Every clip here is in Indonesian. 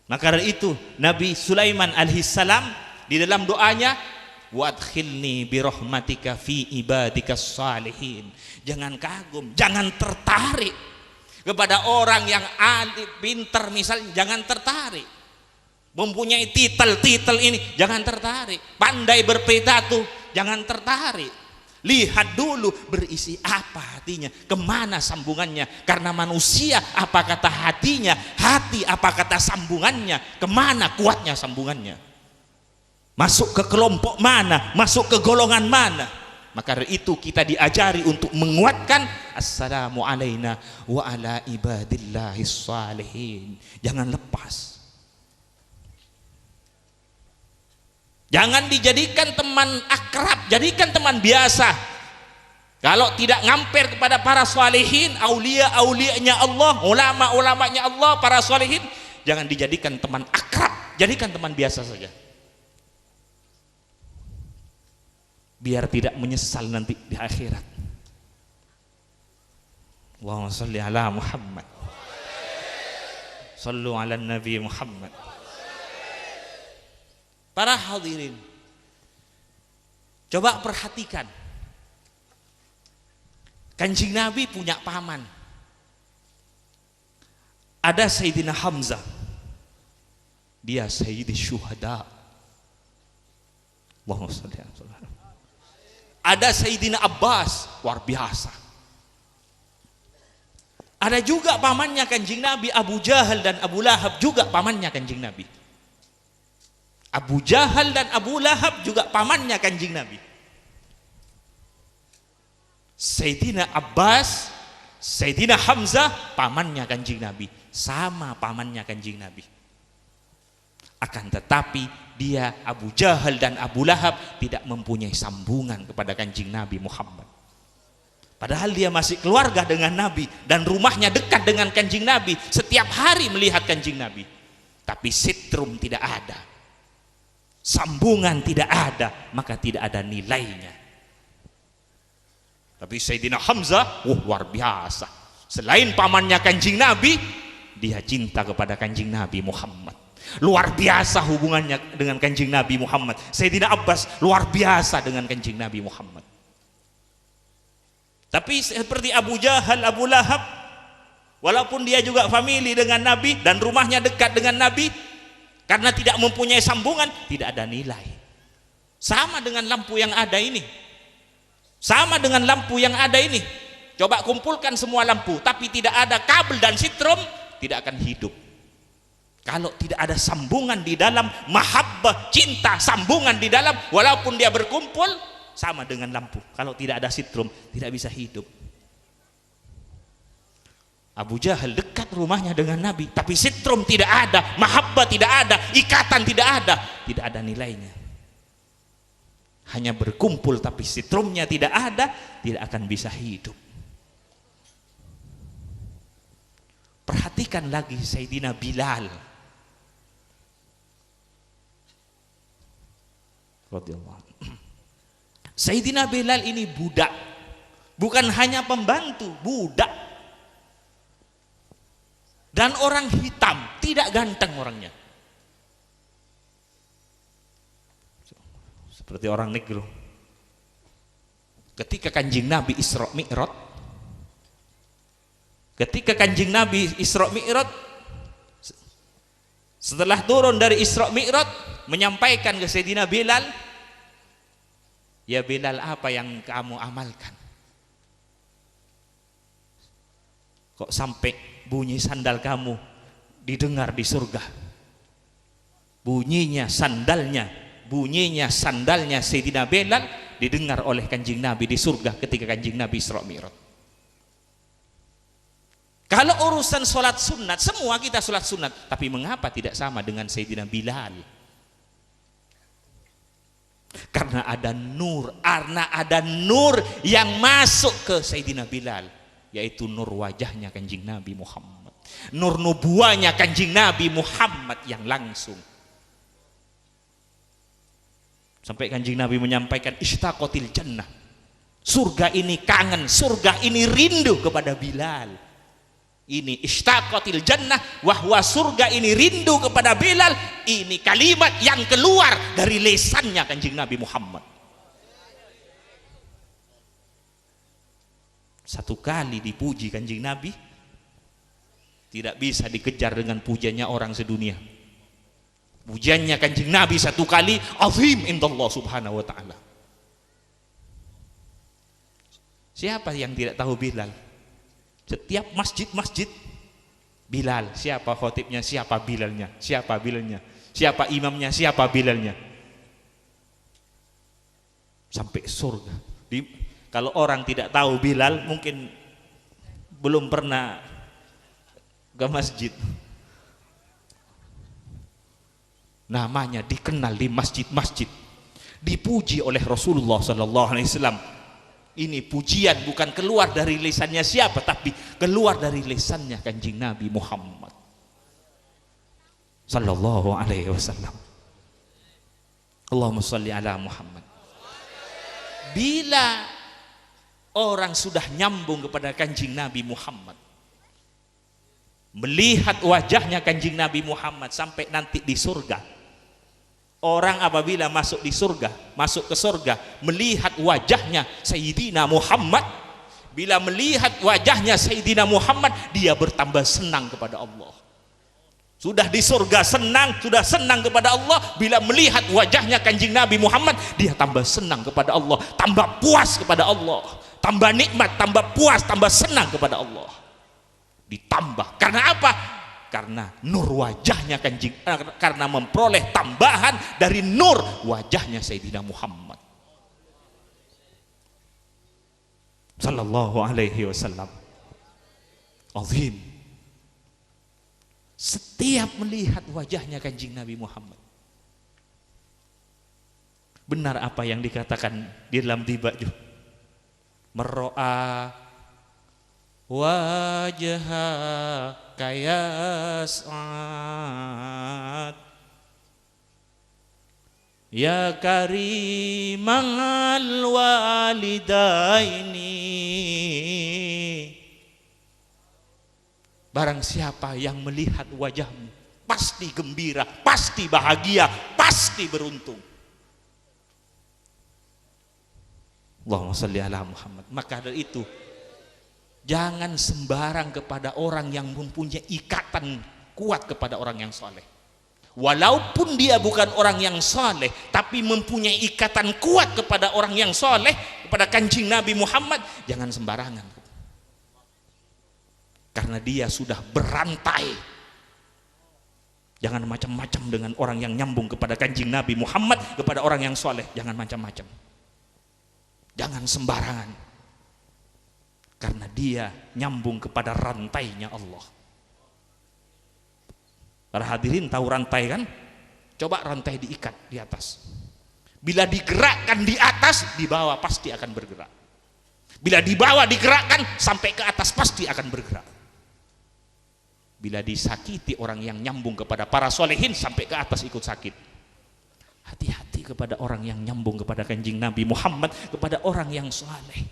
Maka dari itu Nabi Sulaiman alaihissalam di dalam doanya, wadkhilni birahmatika fi ibadikas salihin. Jangan kagum, jangan tertarik kepada orang yang alim, pintar misalnya, jangan tertarik. Mempunyai titel ini, jangan tertarik. Pandai berpidato, jangan tertarik. Lihat dulu berisi apa hatinya, kemana sambungannya. Karena manusia apa kata hatinya, hati apa kata sambungannya, kemana kuatnya sambungannya, masuk ke kelompok mana, masuk ke golongan mana. Maka dari itu kita diajari untuk menguatkan assalamu alaina wa ala ibadillahis salihin. Jangan lepas. Jangan dijadikan teman akrab, jadikan teman biasa. Kalau tidak ngamper kepada para salihin, aulia-aulianya Allah, ulama-ulamanya Allah, para salihin, jangan dijadikan teman akrab, jadikan teman biasa saja. Biar tidak menyesal nanti di akhirat. Allahumma sholli ala Muhammad. Shallu ala Nabi Muhammad. Para hadirin, coba perhatikan. Kanjeng Nabi punya paman. Ada Sayyidina Hamzah. Dia Sayyidi Syuhada. Allahumma sholli ala Muhammad. Ada Sayyidina Abbas, luar biasa. Ada juga pamannya Kanjeng Nabi, Abu Jahal dan Abu Lahab, juga pamannya Kanjeng Nabi. Abu Jahal dan Abu Lahab juga pamannya Kanjeng Nabi. Sayyidina Abbas, Sayyidina Hamzah pamannya Kanjeng Nabi, sama pamannya Kanjeng Nabi. Akan tetapi dia Abu Jahal dan Abu Lahab tidak mempunyai sambungan kepada Kanjeng Nabi Muhammad. Padahal dia masih keluarga dengan Nabi dan rumahnya dekat dengan Kanjeng Nabi, setiap hari melihat Kanjeng Nabi. Tapi sitrum tidak ada, sambungan tidak ada, maka tidak ada nilainya. Tapi Sayyidina Hamzah, luar biasa. Selain pamannya Kanjeng Nabi, dia cinta kepada Kanjeng Nabi Muhammad. Luar biasa hubungannya dengan Kanjeng Nabi Muhammad. Sayyidina Abbas luar biasa dengan Kanjeng Nabi Muhammad. Tapi seperti Abu Jahal, Abu Lahab, walaupun dia juga famili dengan Nabi dan rumahnya dekat dengan Nabi, karena tidak mempunyai sambungan, tidak ada nilai. Sama dengan lampu yang ada ini. Sama dengan lampu yang ada ini. Coba kumpulkan semua lampu, tapi tidak ada kabel dan sitrom, tidak akan hidup. Kalau tidak ada sambungan di dalam, mahabbah, cinta, sambungan di dalam, walaupun dia berkumpul, sama dengan lampu. Kalau tidak ada sitrom, tidak bisa hidup. Abu Jahal dekat rumahnya dengan Nabi, tapi sitrom tidak ada, mahabbah tidak ada, ikatan tidak ada nilainya. Hanya berkumpul tapi sitrumnya tidak ada, tidak akan bisa hidup. Perhatikan lagi Sayyidina Bilal radhiyallahu. Sayyidina Bilal ini budak, bukan hanya pembantu, budak. Dan orang hitam, tidak ganteng orangnya. Seperti orang negro. Ketika Kanjeng Nabi Isra Mi'raj, setelah turun dari Isra Mi'raj, menyampaikan ke Sayyidina Bilal, ya Bilal, apa yang kamu amalkan? Kok sampai bunyi sandal kamu didengar di surga? Bunyinya sandalnya Sayyidina Bilal didengar oleh Kanjeng Nabi di surga ketika Kanjeng Nabi Isra Mi'raj. Kalau urusan sholat sunat, semua kita sholat sunat, tapi mengapa tidak sama dengan Sayyidina Bilal? Karena ada nur yang masuk ke Sayyidina Bilal, yaitu nur wajahnya Kanjeng Nabi Muhammad, nur nubuahnya Kanjeng Nabi Muhammad yang langsung. Sampai Kanjeng Nabi menyampaikan, ishtaqatil jannah, surga ini kangen, surga ini rindu kepada Bilal. Ini ishtaqatil jannah, wahwa surga ini rindu kepada Bilal. Ini kalimat yang keluar dari lesannya Kanjeng Nabi Muhammad. Satu kali dipuji Kanjeng Nabi, tidak bisa dikejar dengan pujiannya orang sedunia. Pujiannya Kanjeng Nabi satu kali azim indallah subhanahu wa ta'ala. Siapa yang tidak tahu Bilal? Setiap masjid-masjid Bilal, siapa khotibnya, siapa Bilalnya, siapa Bilalnya, siapa imamnya, siapa Bilalnya, sampai surga. Kalau orang tidak tahu Bilal, mungkin belum pernah ke masjid. Namanya dikenal di masjid-masjid, dipuji oleh Rasulullah Sallallahu Alaihi Wasallam. Ini pujian bukan keluar dari lisannya siapa, tapi keluar dari lisannya Kanjeng Nabi Muhammad Sallallahu Alaihi Wasallam. Allahumma sholli ala Muhammad. Bila orang sudah nyambung kepada Kanjeng Nabi Muhammad, melihat wajahnya Kanjeng Nabi Muhammad sampai nanti di surga. Orang apabila masuk di surga, masuk ke surga, melihat wajahnya Sayyidina Muhammad, bila melihat wajahnya Sayyidina Muhammad, dia bertambah senang kepada Allah. Sudah di surga senang, sudah senang kepada Allah, bila melihat wajahnya Kanjeng Nabi Muhammad, dia tambah senang kepada Allah, tambah puas kepada Allah, tambah nikmat, tambah puas, tambah senang kepada Allah. Ditambah, karena apa? Karena nur wajahnya Kanjeng, karena memperoleh tambahan dari nur wajahnya Sayyidina Muhammad Sallallahu Alaihi Wasallam. Azim. Setiap melihat wajahnya Kanjeng Nabi Muhammad, benar apa yang dikatakan di dalam dibaju, mero'a wajha kayas'ad ya karimal walidaini. Barang siapa yang melihat wajahmu, pasti gembira, pasti bahagia, pasti beruntung. Allahumma sholli ala Muhammad. Maka dari itu, jangan sembarang kepada orang yang mempunyai ikatan kuat kepada orang yang soleh. Walaupun dia bukan orang yang soleh, tapi mempunyai ikatan kuat kepada orang yang soleh, kepada Kanjeng Nabi Muhammad, jangan sembarangan. Karena dia sudah berantai. Jangan macam-macam dengan orang yang nyambung kepada Kanjeng Nabi Muhammad, kepada orang yang soleh. Jangan macam-macam. Jangan sembarangan. Karena dia nyambung kepada rantainya Allah. Para hadirin tahu rantai kan? Coba rantai diikat di atas. Bila digerakkan di atas, di bawah pasti akan bergerak. Bila di bawah digerakkan, sampai ke atas pasti akan bergerak. Bila disakiti orang yang nyambung kepada para solehin, sampai ke atas ikut sakit. Hati-hati kepada orang yang nyambung kepada Kanjeng Nabi Muhammad, kepada orang yang soleh.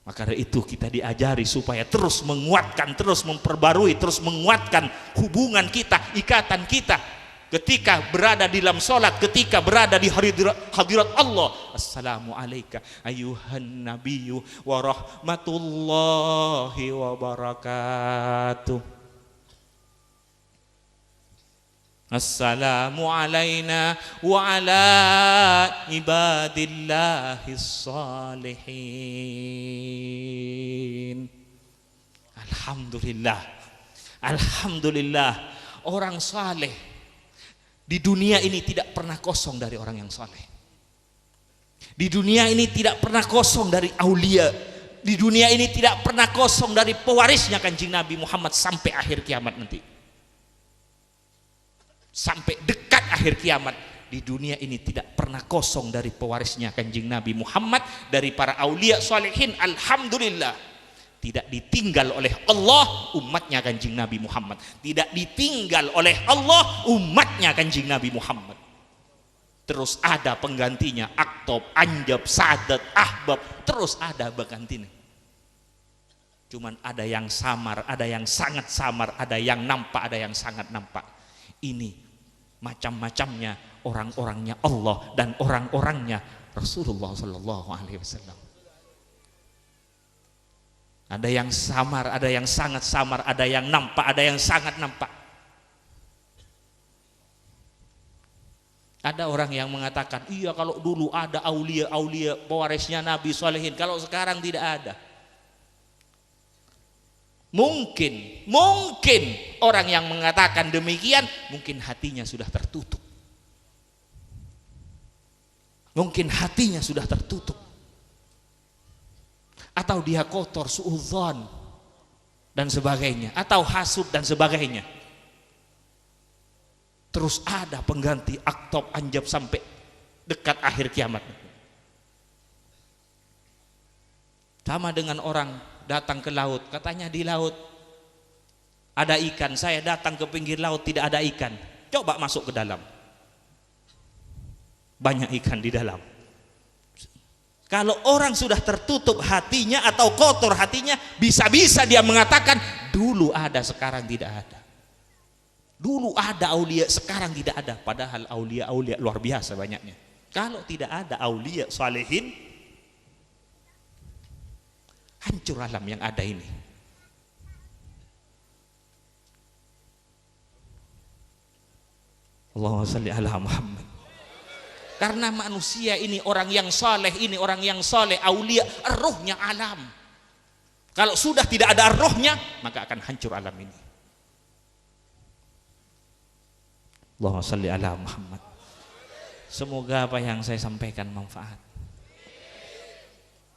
Maka dari itu kita diajari supaya terus menguatkan, terus memperbarui, terus menguatkan hubungan kita, ikatan kita ketika berada di dalam sholat, ketika berada di hadirat Allah. Assalamu alayka ayuhan nabiyyu wa rahmatullahi wa barakatuh. Assalamu alayna wa ala ibadillahis salihin. Alhamdulillah, alhamdulillah, orang saleh di dunia ini tidak pernah kosong dari orang yang saleh. Di dunia ini tidak pernah kosong dari aulia. Di dunia ini tidak pernah kosong dari pewarisnya Kanjeng Nabi Muhammad sampai akhir kiamat nanti. Sampai dekat akhir kiamat, di dunia ini tidak pernah kosong dari pewarisnya Kanjeng Nabi Muhammad, dari para aulia salihin. Alhamdulillah, tidak ditinggal oleh Allah umatnya Kanjeng Nabi Muhammad, tidak ditinggal oleh Allah umatnya Kanjeng Nabi Muhammad. terus ada penggantinya, aktob, anjab, sadat, ahbab, terus ada penggantinya. Cuman ada yang samar, ada yang sangat samar, ada yang nampak, ada yang sangat nampak. Ini macam-macamnya orang-orangnya Allah dan orang-orangnya Rasulullah Sallallahu Alaihi Wasallam. Ada yang samar, ada yang sangat samar, ada yang nampak, ada yang sangat nampak. Ada orang yang mengatakan, iya kalau dulu ada aulia-aulia pewarisnya Nabi Solehin, kalau sekarang tidak ada. Mungkin orang yang mengatakan demikian, mungkin hatinya sudah tertutup. Mungkin hatinya sudah tertutup. Atau dia kotor, suudzon dan sebagainya, atau hasud dan sebagainya. Terus ada pengganti aktob, anjab sampai dekat akhir kiamat. Sama dengan orang datang ke laut, katanya di laut ada ikan, saya datang ke pinggir laut tidak ada ikan, coba masuk ke dalam, banyak ikan di dalam. Kalau orang sudah tertutup hatinya atau kotor hatinya, bisa-bisa dia mengatakan dulu ada sekarang tidak ada. Dulu ada aulia, sekarang tidak ada. Padahal aulia-aulia luar biasa banyaknya. Kalau tidak ada aulia salihin, hancur alam yang ada ini. Allahumma shalli ala Muhammad. Karena manusia ini orang yang saleh, ini orang yang saleh, aulia, rohnya alam. Kalau sudah tidak ada rohnya, maka akan hancur alam ini. Allahumma shalli ala Muhammad. Semoga apa yang saya sampaikan manfaat.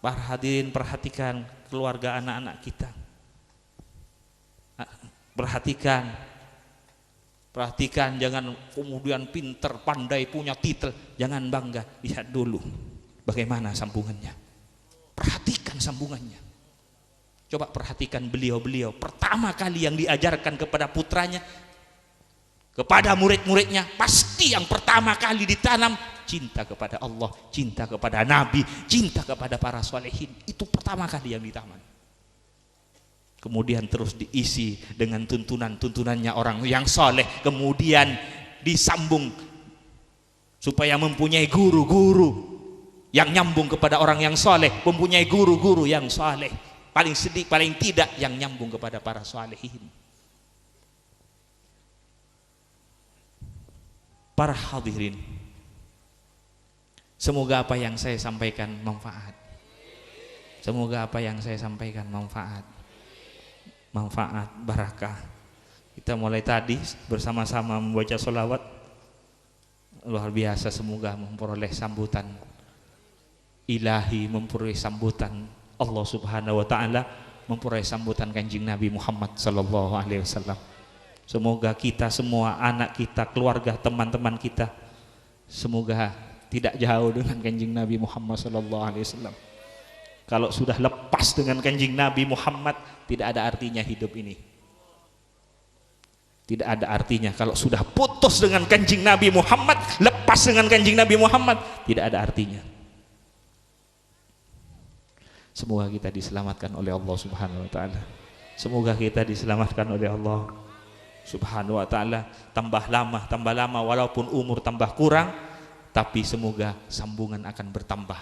Para hadirin, perhatikan keluarga anak-anak kita. Perhatikan, jangan kemudian pinter, pandai, punya titel, jangan bangga. Lihat dulu bagaimana sambungannya. Perhatikan sambungannya. Coba perhatikan beliau-beliau pertama kali yang diajarkan kepada putranya, kepada murid-muridnya, pasti yang pertama kali ditanam cinta kepada Allah, cinta kepada Nabi, cinta kepada para solehin. Itu pertama kali yang ditanam. Kemudian terus diisi dengan tuntunan-tuntunannya orang yang soleh, kemudian disambung supaya mempunyai guru-guru yang nyambung kepada orang yang soleh, mempunyai guru-guru yang soleh, paling sedikit paling tidak yang nyambung kepada para solehin. Para hadirin, semoga apa yang saya sampaikan manfaat. Semoga apa yang saya sampaikan manfaat, barakah. Kita mulai tadi bersama-sama membaca sholawat, luar biasa. Semoga memperoleh sambutan ilahi, memperoleh sambutan Allah Subhanahu wa Ta'ala, memperoleh sambutan Kanjeng Nabi Muhammad Sallallahu Alaihi Wasallam. Semoga kita semua, anak kita, keluarga, teman-teman kita, semoga tidak jauh dengan Kanjeng Nabi Muhammad Sallallahu Alaihi Wasallam. Kalau sudah lepas dengan Kanjeng Nabi Muhammad, tidak ada artinya hidup ini. Tidak ada artinya. Kalau sudah putus dengan Kanjeng Nabi Muhammad, lepas dengan Kanjeng Nabi Muhammad, tidak ada artinya. Semoga kita diselamatkan oleh Allah Subhanahu wa Ta'ala. Semoga kita diselamatkan oleh Allah Subhanahu wa Ta'ala. Tambah lama walaupun umur tambah kurang, tapi semoga sambungan akan bertambah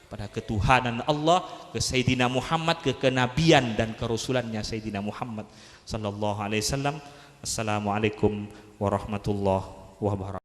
pada ketuhanan Allah, ke Sayyidina Muhammad, ke kenabian dan kerasulannya Sayyidina Muhammad Sallallahu Alaihi Wasallam. Assalamualaikum warahmatullahi wabarakatuh.